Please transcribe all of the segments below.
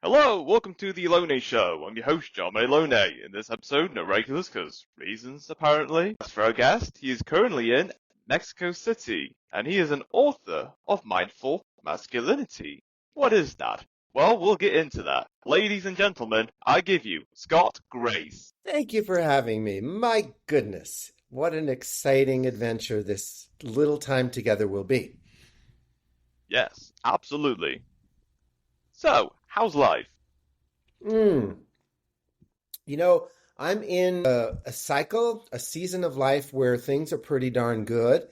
Hello, welcome to the Lone Show. I'm your host, John May Lone. In this episode, no regulars, because reasons, apparently. As for our guest, he is currently in Mexico City, and he is an author of Mindful Masculinity. What is that? Well, we'll get into that. Ladies and gentlemen, I give you Scott Grace. Thank you for having me. My goodness, what an exciting adventure this little time together will be. Yes, absolutely. So, how's life? You know, I'm in a cycle, a season of life where things are pretty darn good.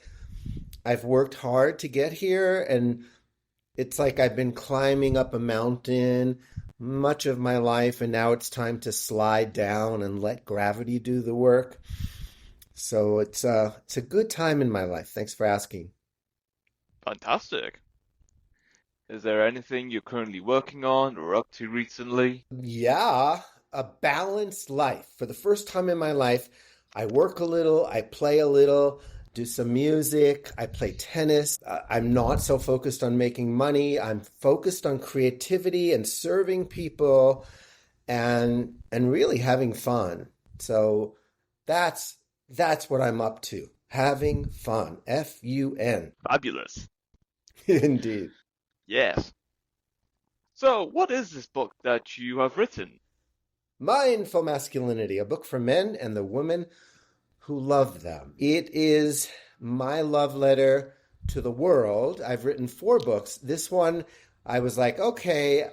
I've worked hard to get here, and it's like I've been climbing up a mountain much of my life, and now it's time to slide down and let gravity do the work. So it's a good time in my life. Thanks for asking. Fantastic. Is there anything you're currently working on or up to recently? Yeah, a balanced life. For the first time in my life, I work a little, I play a little, do some music, I play tennis. I'm not so focused on making money. I'm focused on creativity and serving people and really having fun. So that's what I'm up to. Having fun. F-U-N. Fabulous. Indeed. Yes. So, what is this book that you have written? Mindful Masculinity, a book for men and the women who love them. It is my love letter to the world. I've written 4 books. This one, I was like, okay,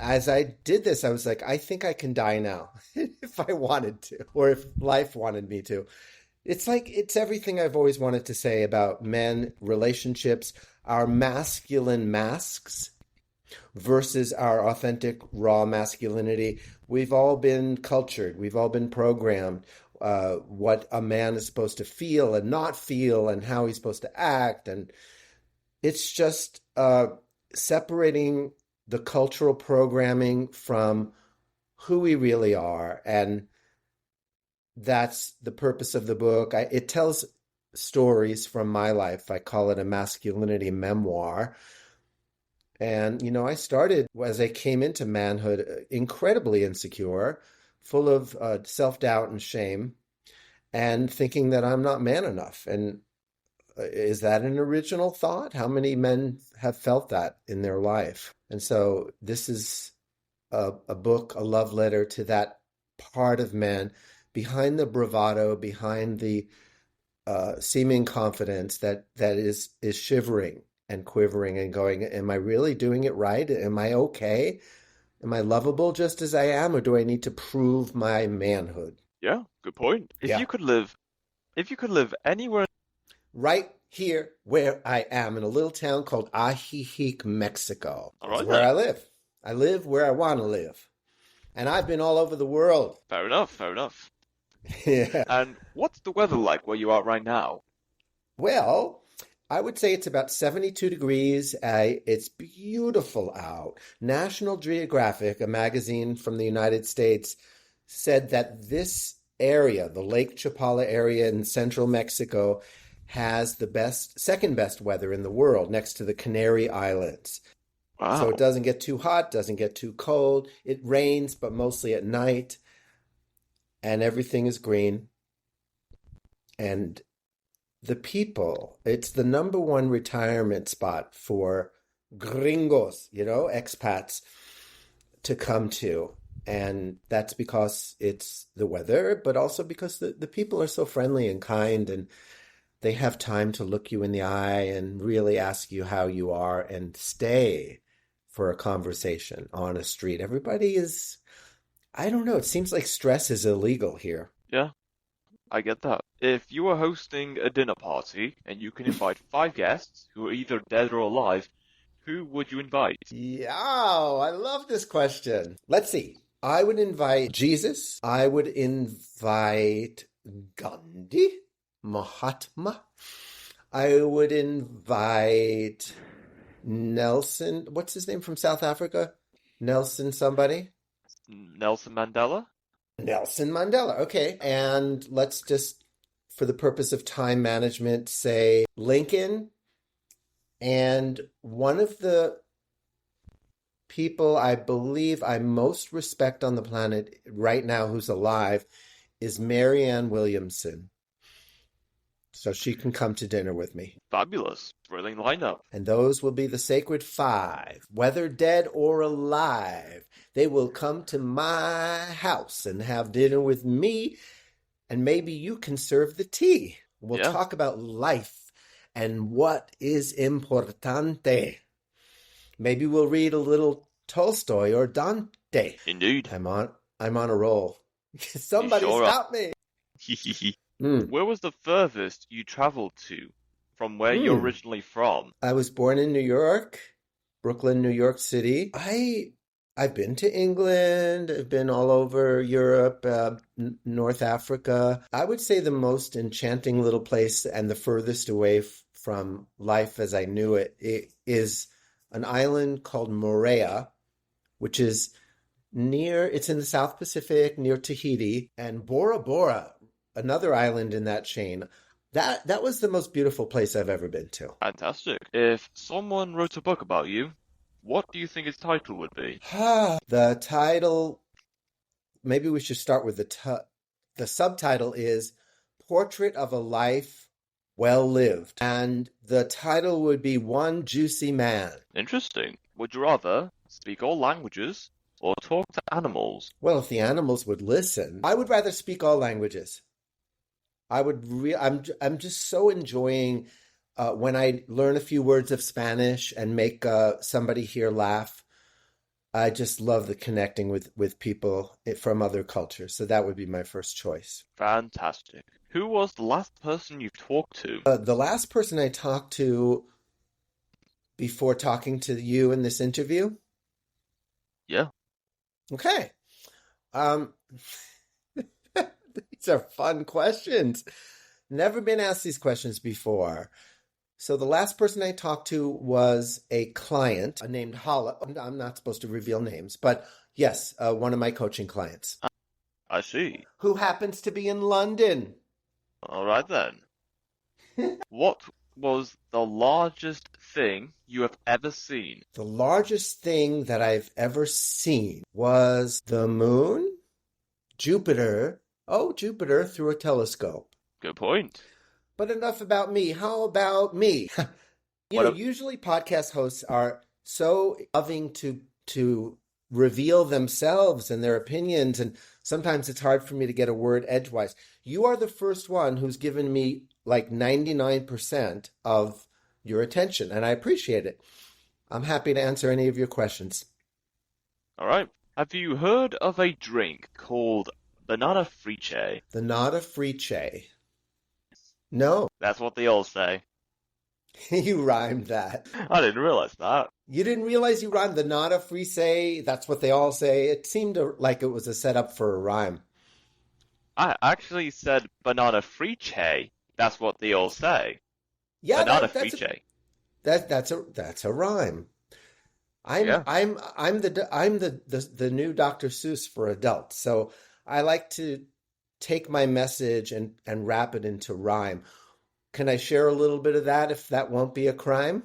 as I did this, I was like, I think I can die now if I wanted to, or if life wanted me to. It's everything I've always wanted to say about men, relationships, our masculine masks versus our authentic, raw masculinity. We've all been cultured. We've all been programmed what a man is supposed to feel and not feel and how he's supposed to act. And it's just separating the cultural programming from who we really are. And that's the purpose of the book. It tells stories from my life. I call it a masculinity memoir. And, I started as I came into manhood incredibly insecure, full of self-doubt and shame, and thinking that I'm not man enough. And is that an original thought? How many men have felt that in their life? And so this is a book, a love letter to that part of men behind the bravado, behind the seeming confidence that is shivering and quivering and going, am I really doing it right? Am I okay? Am I lovable just as I am, or do I need to prove my manhood? Yeah, good point. If you could live anywhere right here where I am in a little town called Ajijic, Mexico. That's where I live. I live where I want to live. And I've been all over the world. Fair enough. Yeah. And what's the weather like where you are right now? Well, I would say it's about 72 degrees. It's beautiful out. National Geographic, a magazine from the United States, said that this area, the Lake Chapala area in central Mexico, has the second best weather in the world, next to the Canary Islands. Wow. So it doesn't get too hot, doesn't get too cold. It rains, but mostly at night. And everything is green. And the people, it's the number one retirement spot for gringos, expats to come to. And that's because it's the weather, but also because the people are so friendly and kind, and they have time to look you in the eye and really ask you how you are and stay for a conversation on a street. Everybody is, I don't know, it seems like stress is illegal here. Yeah, I get that. If you were hosting a dinner party and you can invite 5 guests who are either dead or alive, who would you invite? Yeah, I love this question. Let's see. I would invite Jesus. I would invite Gandhi, Mahatma. I would invite Nelson. What's his name from South Africa? Nelson somebody? Nelson Mandela? Nelson Mandela. Okay. And let's just, for the purpose of time management, say Lincoln and one of the people I believe I most respect on the planet right now who's alive is Marianne Williamson. So she can come to dinner with me. Fabulous. Thrilling lineup. And those will be the Sacred Five. Whether dead or alive, they will come to my house and have dinner with me, and maybe you can serve the tea. We'll talk about life and what is importante. Maybe we'll read a little Tolstoy or Dante. Indeed. I'm on a roll. Somebody stop me. Where was the furthest you traveled to from where you're originally from? I was born in New York, Brooklyn, New York City. I've been to England. I've been all over Europe, North Africa. I would say the most enchanting little place and the furthest away from life as I knew it is an island called Moorea, which is it's in the South Pacific, near Tahiti, and Bora Bora, another island in that chain. That was the most beautiful place I've ever been to. Fantastic. If someone wrote a book about you, what do you think its title would be? The title, maybe we should start with the subtitle is Portrait of a Life Well Lived. And the title would be One Juicy Man. Interesting. Would you rather speak all languages or talk to animals? Well, if the animals would listen, I would rather speak all languages. I'm just so enjoying when I learn a few words of Spanish and make somebody here laugh. I just love the connecting with people from other cultures. So that would be my first choice. Fantastic. Who was the last person you've talked to? The last person I talked to before talking to you in this interview? Yeah. Okay. These are fun questions. Never been asked these questions before. So the last person I talked to was a client named Hala. I'm not supposed to reveal names, but yes, one of my coaching clients. I see. Who happens to be in London. All right then. What was the largest thing you have ever seen? The largest thing that I've ever seen was the moon, Jupiter. Oh, Jupiter through a telescope. Good point. But enough about me. How about me? Usually podcast hosts are so loving to reveal themselves and their opinions, and sometimes it's hard for me to get a word edgewise. You are the first one who's given me like 99% of your attention, and I appreciate it. I'm happy to answer any of your questions. All right. Have you heard of a drink called Banana Friche? Banana Friche. No. That's what they all say. You rhymed that. I didn't realize that. You didn't realize you rhymed the nada frise? That's what they all say. It seemed like it was a setup for a rhyme. I actually said banana friche. That's what they all say. Yeah, banana that's friche. That's a rhyme. I'm the new Dr. Seuss for adults. So I like to take my message and wrap it into rhyme. Can I share a little bit of that if that won't be a crime?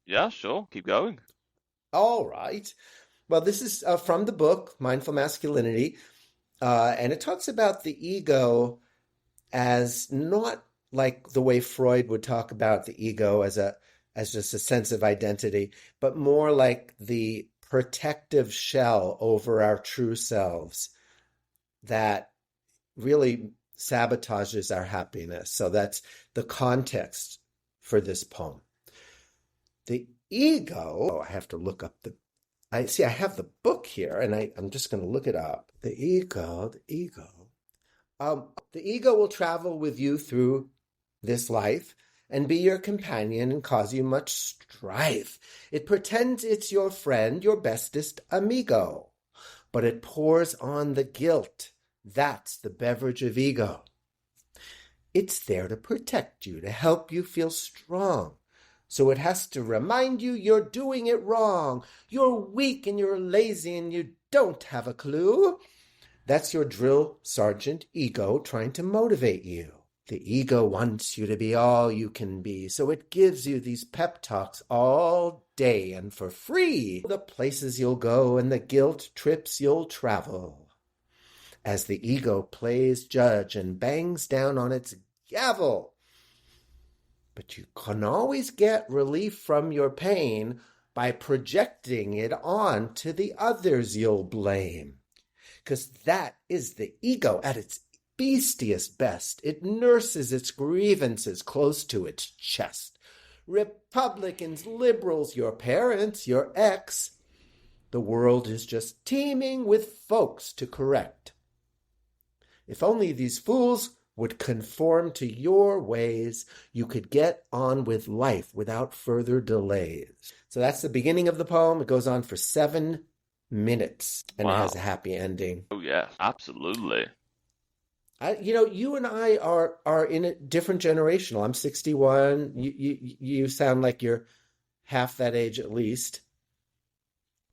Yeah, sure. Keep going. All right. Well, this is from the book, Mindful Masculinity, and it talks about the ego as not like the way Freud would talk about the ego as just a sense of identity, but more like the protective shell over our true selves that really sabotages our happiness. So that's the context for this poem. The ego, I have to look up I have the book here, and I'm just going to look it up. The ego. The ego will travel with you through this life and be your companion and cause you much strife. It pretends it's your friend, your bestest amigo, but it pours on the guilt. That's the beverage of ego. It's there to protect you, to help you feel strong. So it has to remind you you're doing it wrong. You're weak and you're lazy and you don't have a clue. That's your drill sergeant ego trying to motivate you. The ego wants you to be all you can be, so it gives you these pep talks all day and for free. The places you'll go and the guilt trips you'll travel. As the ego plays judge and bangs down on its gavel. But you can always get relief from your pain by projecting it on to the others you'll blame. Because that is the ego at its beastiest best. It nurses its grievances close to its chest. Republicans, liberals, your parents, your ex. The world is just teeming with folks to correct. If only these fools would conform to your ways, you could get on with life without further delays. So that's the beginning of the poem. It goes on for 7 minutes, and It has a happy ending. Oh, yeah, absolutely. You and I are in a different generational. I'm 61. You sound like you're half that age at least.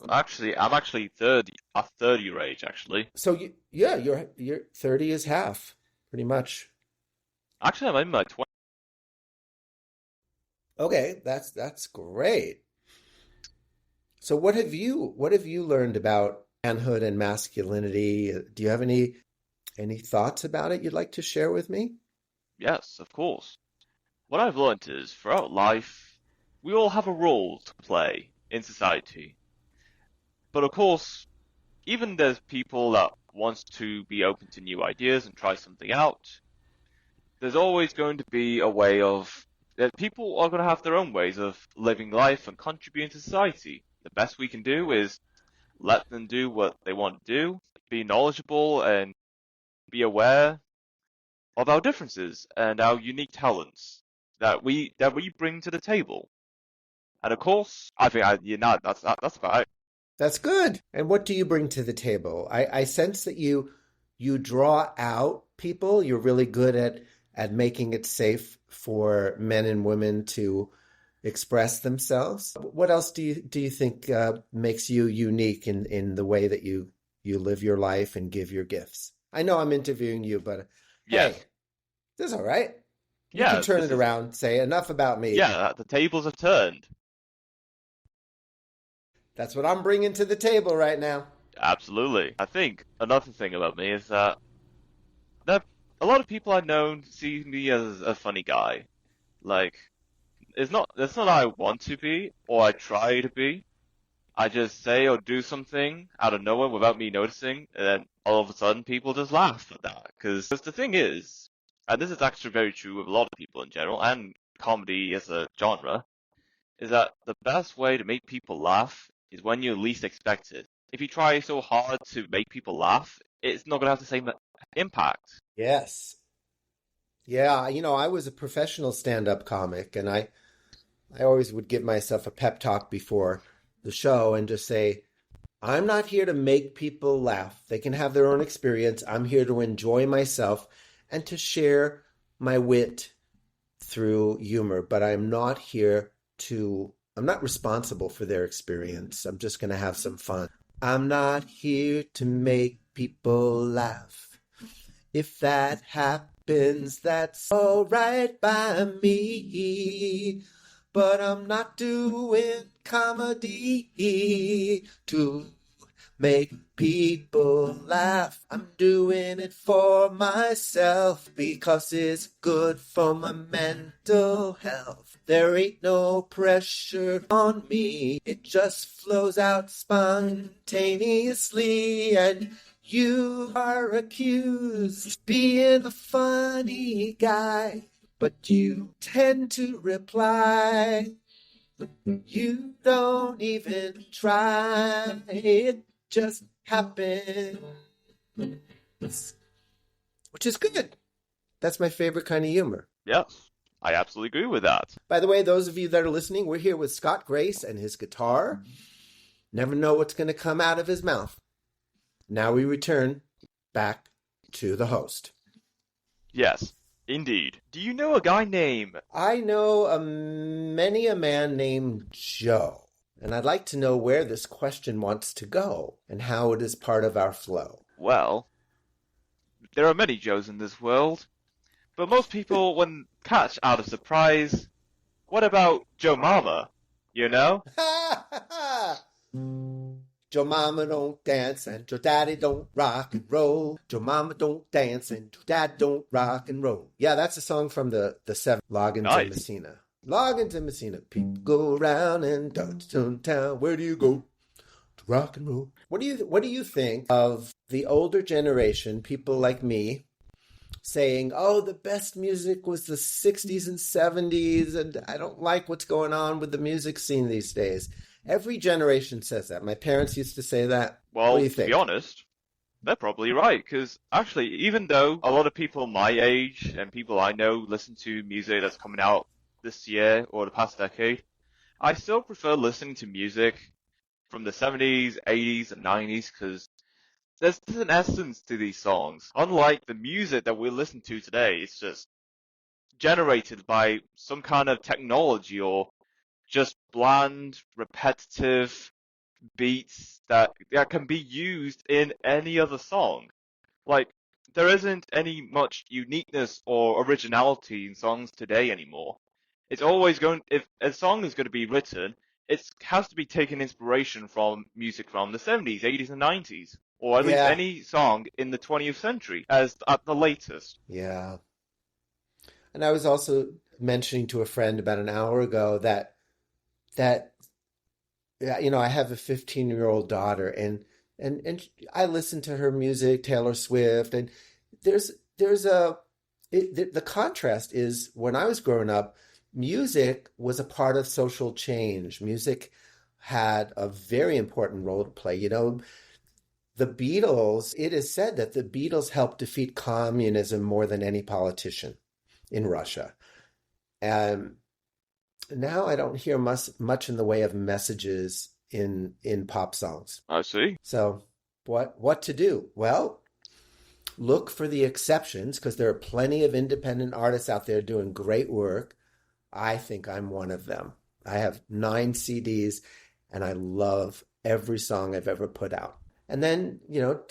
Actually, I'm actually 30, a third your age, actually. So you're 30 is half, pretty much. Actually, I'm in my 20s. Okay, that's great. So what have you learned about manhood and masculinity? Do you have any thoughts about it you'd like to share with me? Yes, of course. What I've learned is, throughout life, we all have a role to play in society. But of course, even there's people that wants to be open to new ideas and try something out, there's always going to be a way of that people are going to have their own ways of living life and contributing to society. The best we can do is let them do what they want to do, be knowledgeable and be aware of our differences and our unique talents that we bring to the table. And of course, I think that's about it. That's good. And what do you bring to the table? I sense that you draw out people. You're really good at making it safe for men and women to express themselves. What else do you think makes you unique in the way that you live your life and give your gifts? I know I'm interviewing you, but Yes. hey, this is all right. You Yeah, can turn it around, say enough about me. Yeah, the tables have turned. That's what I'm bringing to the table right now. Absolutely. I think another thing about me is that a lot of people I know see me as a funny guy. Like, that's not I want to be or I try to be. I just say or do something out of nowhere without me noticing, and then all of a sudden people just laugh at that. Because the thing is, and this is actually very true with a lot of people in general, and comedy as a genre, is that the best way to make people laugh is when you least expect it. If you try so hard to make people laugh, it's not going to have the same impact. Yes. Yeah, I was a professional stand-up comic, and I always would give myself a pep talk before the show and just say, I'm not here to make people laugh. They can have their own experience. I'm here to enjoy myself and to share my wit through humor, but I'm not responsible for their experience. I'm just going to have some fun. I'm not here to make people laugh. If that happens, that's all right by me. But I'm not doing comedy to make people laugh. I'm doing it for myself because it's good for my mental health. There ain't no pressure on me. It just flows out spontaneously, and you are accused of being a funny guy, but you tend to reply. You don't even try. It just happens. Which is good. That's my favorite kind of humor. Yes, I absolutely agree with that. By the way, those of you that are listening, we're here with Scott Grace and his guitar. Never know what's going to come out of his mouth. Now we return back to the host. Yes, indeed. Do you know a guy named... I know many a man named Joe, and I'd like to know where this question wants to go and how it is part of our flow. Well, there are many Joes in this world, But most people, when catch out of surprise, what about Joe Mama? You know? Your mama don't dance and your daddy don't rock and roll. Your mama don't dance and your dad don't rock and roll. Yeah, that's a song from the seven. Log into Nice. Messina. Log into Messina. People go around and downtown. Where do you go? To rock and roll. What do you think of the older generation, people like me, saying, oh, the best music was the 60s and 70s, and I don't like what's going on with the music scene these days. Every generation says that. My parents used to say that. Well, What do you to think? be honest, they're probably right, because actually, even though a lot of people my age and people I know listen to music that's coming out this year or the past decade, I still prefer listening to music from the 70s, 80s, and 90s, because there's an essence to these songs. Unlike the music that we listen to today, it's just generated by some kind of technology or just bland, repetitive beats that can be used in any other song. Like, there isn't any much uniqueness or originality in songs today anymore. It's always if a song is going to be written, it has to be taking inspiration from music from the 70s, 80s, and 90s, or at least Yeah, any song in the 20th century as at the latest. yeah. And I was also mentioning to a friend about an hour ago that yeah, I have a 15-year-old daughter, and I listen to her music, Taylor Swift, and there's the contrast is when I was growing up, music was a part of social change. Music had a very important role to play. The Beatles, it is said that the Beatles helped defeat communism more than any politician in Russia. And now I don't hear much in the way of messages in pop songs. I see. So what to do? Well, look for the exceptions because there are plenty of independent artists out there doing great work. I think I'm one of them. I have 9 CDs and I love every song I've ever put out. And then,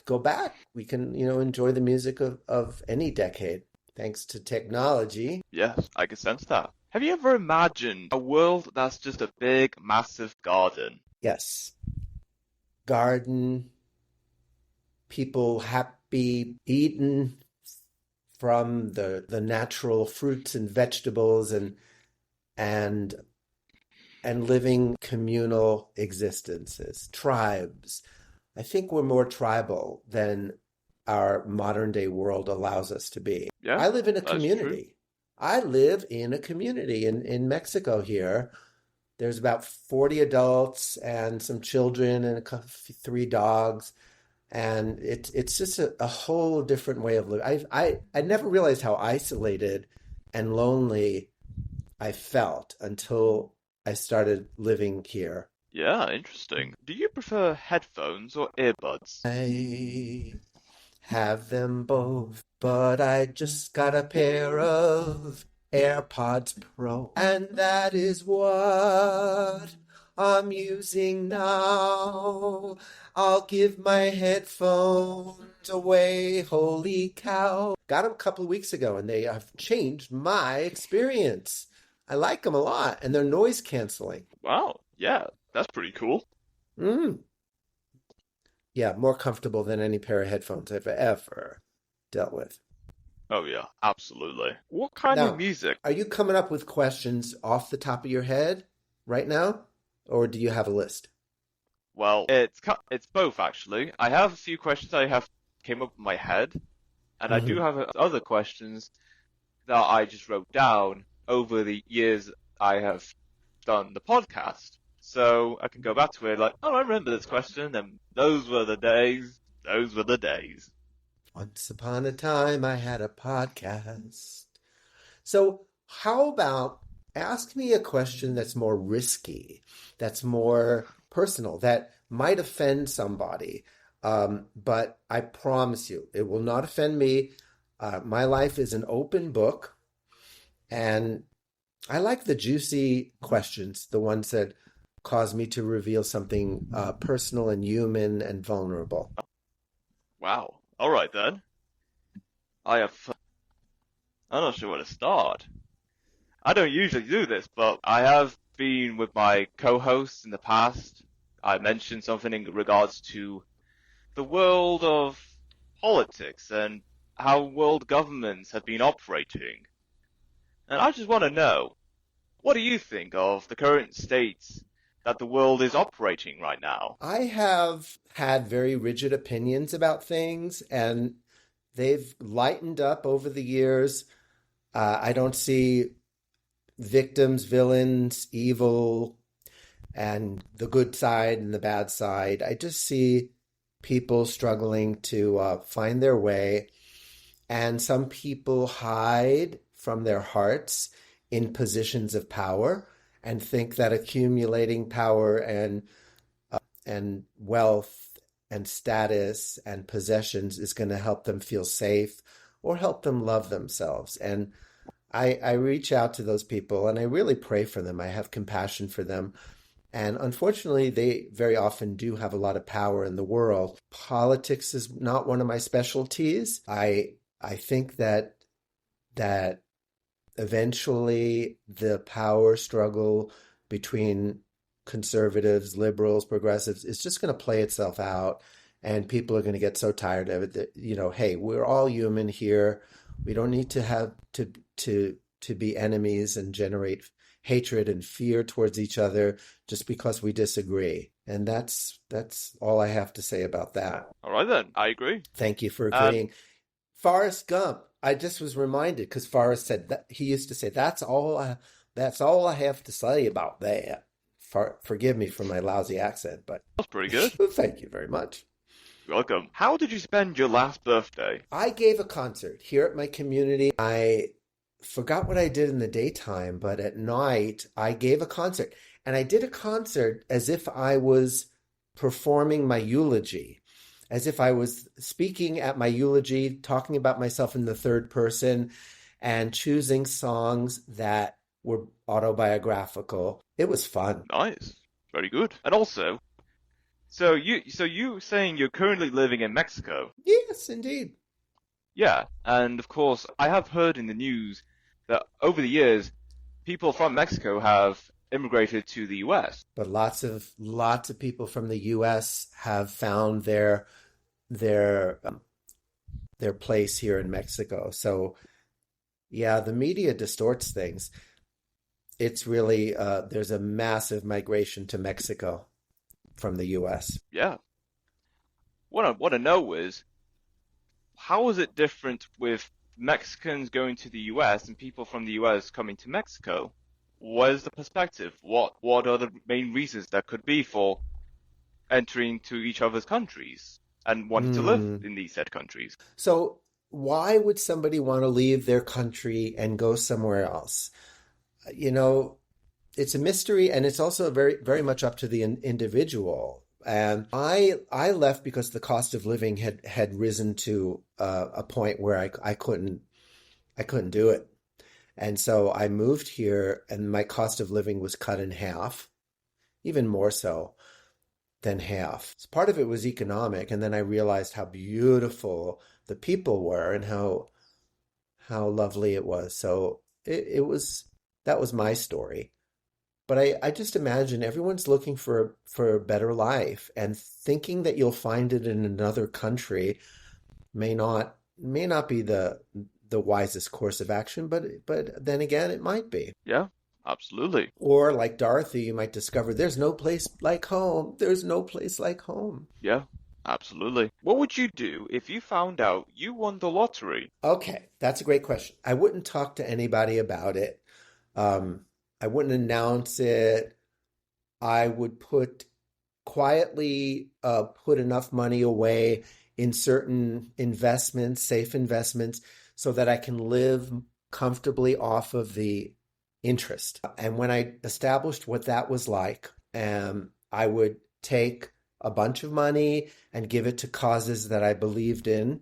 go back. We can, enjoy the music of any decade thanks to technology. Yes, I can sense that. Have you ever imagined a world that's just a big, massive garden? Yes. Garden, people happy, eating from the natural fruits and vegetables and living communal existences, tribes. I think we're more tribal than our modern day world allows us to be. Yeah, I live in a that's true. community. I live in a community in Mexico here. There's about 40 adults and some children and 3 dogs. And it's just a whole different way of living. I never realized how isolated and lonely I felt until I started living here. Yeah, interesting. Do you prefer headphones or earbuds? I have them both, but I just got a pair of AirPods Pro, and that is what I'm using now. I'll give my headphones away, holy cow. Got them a couple of weeks ago, and they have changed my experience. I like them a lot, and they're noise canceling. Wow, yeah, that's pretty cool. Mm. Yeah, more comfortable than any pair of headphones I've ever dealt with. Oh yeah, absolutely. What kind of Now, music? are you coming up with questions off the top of your head right now? Or do you have a list? Well, it's both actually. I have a few questions I have came up in my head, and I do Hmm. have other questions that I just wrote down over the years I have done the podcast. So I can go back to it like, oh, I remember this question, and those were the days. Those were the days. Once upon a time, I had a podcast. So, how about ask me a question that's more risky, that's more personal, that might offend somebody. But I promise you, it will not offend me. My life is an open book, and I like the juicy questions, the ones that cause me to reveal something personal and human and vulnerable. Wow. All right then. I have I'm not sure where to start. I don't usually do this, but I have been with my co-hosts in the past. I mentioned something in regards to the world of politics and how world governments have been operating. And I just want to know, what do you think of the current states that the world is operating right now? I have had very rigid opinions about things, and they've lightened up over the years. I don't see victims, villains, evil, and the good side and the bad side. I just see people struggling to find their way, and some people hide from their hearts in positions of power and think that accumulating power and wealth and status and possessions is going to help them feel safe or help them love themselves. And I reach out to those people and I really pray for them. I have compassion for them. And unfortunately, they very often do have a lot of power in the world. Politics is not one of my specialties. I think that eventually the power struggle between conservatives, liberals, progressives is just going to play itself out, and people are going to get so tired of it that, hey, we're all human here. We don't need to have to be enemies and generate hatred and fear towards each other just because we disagree. And that's all I have to say about that. All right then, I agree. Thank you for agreeing. Forrest Gump. I just was reminded because Forrest said that he used to say, "That's all I have to say about that." Forgive me for my lousy accent, but That's pretty good. thank you very much. You're welcome. How did you spend your last birthday? I gave a concert here at my community. I forgot what I did in the daytime, but at night I gave a concert. And I did a concert as if I was performing my eulogy, as if I was speaking at my eulogy, talking about myself in the third person and choosing songs that were autobiographical. It was fun. Nice. Very good. And also, so you saying you're currently living in Mexico? Yes, indeed. Yeah, and of course, I have heard in the news that over the years, people from Mexico have immigrated to the US. But lots of people from the US have found their place here in Mexico. So yeah, the media distorts things. It's really there's a massive migration to Mexico from the US. Yeah. What I want to know is, how is it different with Mexicans going to the US and people from the US coming to Mexico? What is the perspective? What are the main reasons that could be for entering to each other's countries and wanting to live in these said countries? So why would somebody want to leave their country and go somewhere else? It's a mystery, and it's also very, very much up to the individual. And I left because the cost of living had risen to a point where I couldn't do it. And so I moved here, and my cost of living was cut in half, even more so than half. So part of it was economic, and then I realized how beautiful the people were and how lovely it was. So that was my story. But I just imagine everyone's looking for a better life, and thinking that you'll find it in another country may not be the wisest course of action, but then again, it might be. Yeah, absolutely. Or like Dorothy, you might discover there's no place like home. There's no place like home. Yeah, absolutely. What would you do if you found out you won the lottery? Okay, that's a great question. I wouldn't talk to anybody about it. I wouldn't announce it. I would quietly put enough money away in certain investments, safe investments, so that I can live comfortably off of the interest. And when I established what that was like, I would take a bunch of money and give it to causes that I believed in.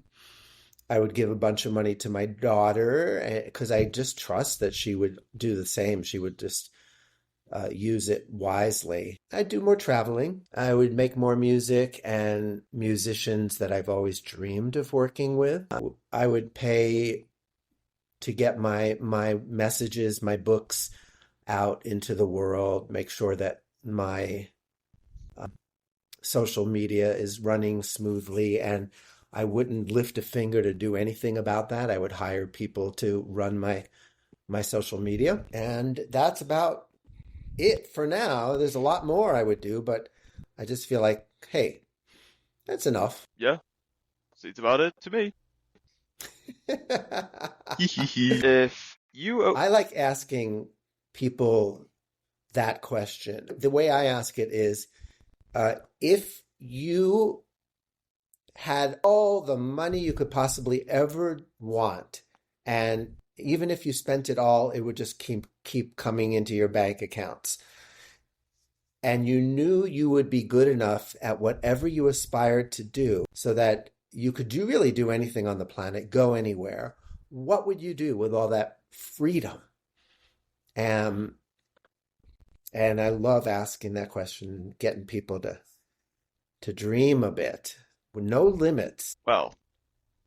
I would give a bunch of money to my daughter because I just trust that she would do the same. She would just use it wisely. I'd do more traveling. I would make more music and musicians that I've always dreamed of working with. I would pay to get my messages, my books out into the world, make sure that my social media is running smoothly, and I wouldn't lift a finger to do anything about that. I would hire people to run my social media, and that's about it for now. There's a lot more I would do, but I just feel like, hey, that's enough. Yeah, seems about it to me. If you, I like asking people that question. The way I ask it is, if you had all the money you could possibly ever want, and even if you spent it all, it would just keep coming into your bank accounts, and you knew you would be good enough at whatever you aspired to do so that you could really do anything on the planet, go anywhere, what would you do with all that freedom? And I love asking that question, getting people to dream a bit with no limits. well,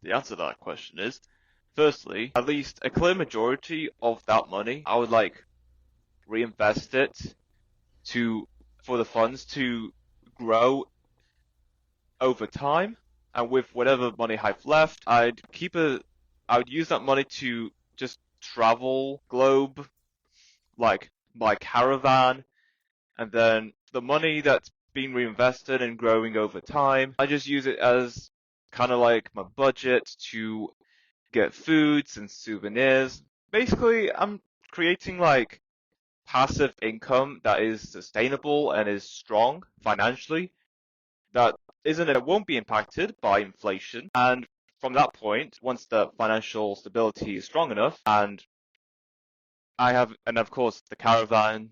the answer to that question is, firstly, at least a clear majority of that money, I would like reinvest it for the funds to grow over time, and with whatever money I've left, I would use that money to just travel globe, like my caravan, and then the money that's being reinvested and growing over time, I just use it as kind of like my budget to get foods and souvenirs. Basically, I'm creating like passive income that is sustainable and is strong financially, that won't be impacted by inflation. And from that point, once the financial stability is strong enough, and of course the caravan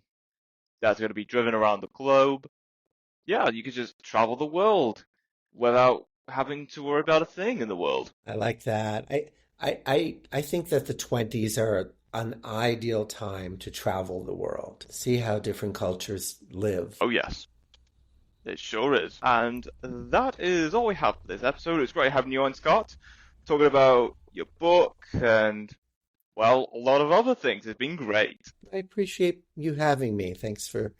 that's going to be driven around the globe, yeah, you could just travel the world without having to worry about a thing in the world. I like that. I think that the 20s are an ideal time to travel the world, see how different cultures live. Oh yes, it sure is. And that is all we have for this episode. It's great having you on, Scott, talking about your book and, well, a lot of other things. It's been great. I appreciate you having me. Thanks for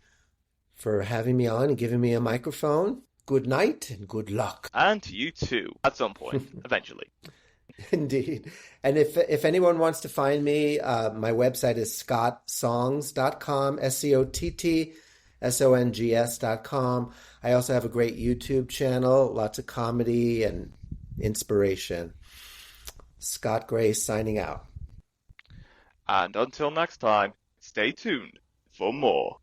having me on and giving me a microphone. Good night and good luck. And to you too, at some point, eventually. Indeed. And if anyone wants to find me, my website is scottsongs.com, SCOTTSONGS.com. I also have a great YouTube channel, lots of comedy and inspiration. Scott Grace signing out. And until next time, stay tuned for more.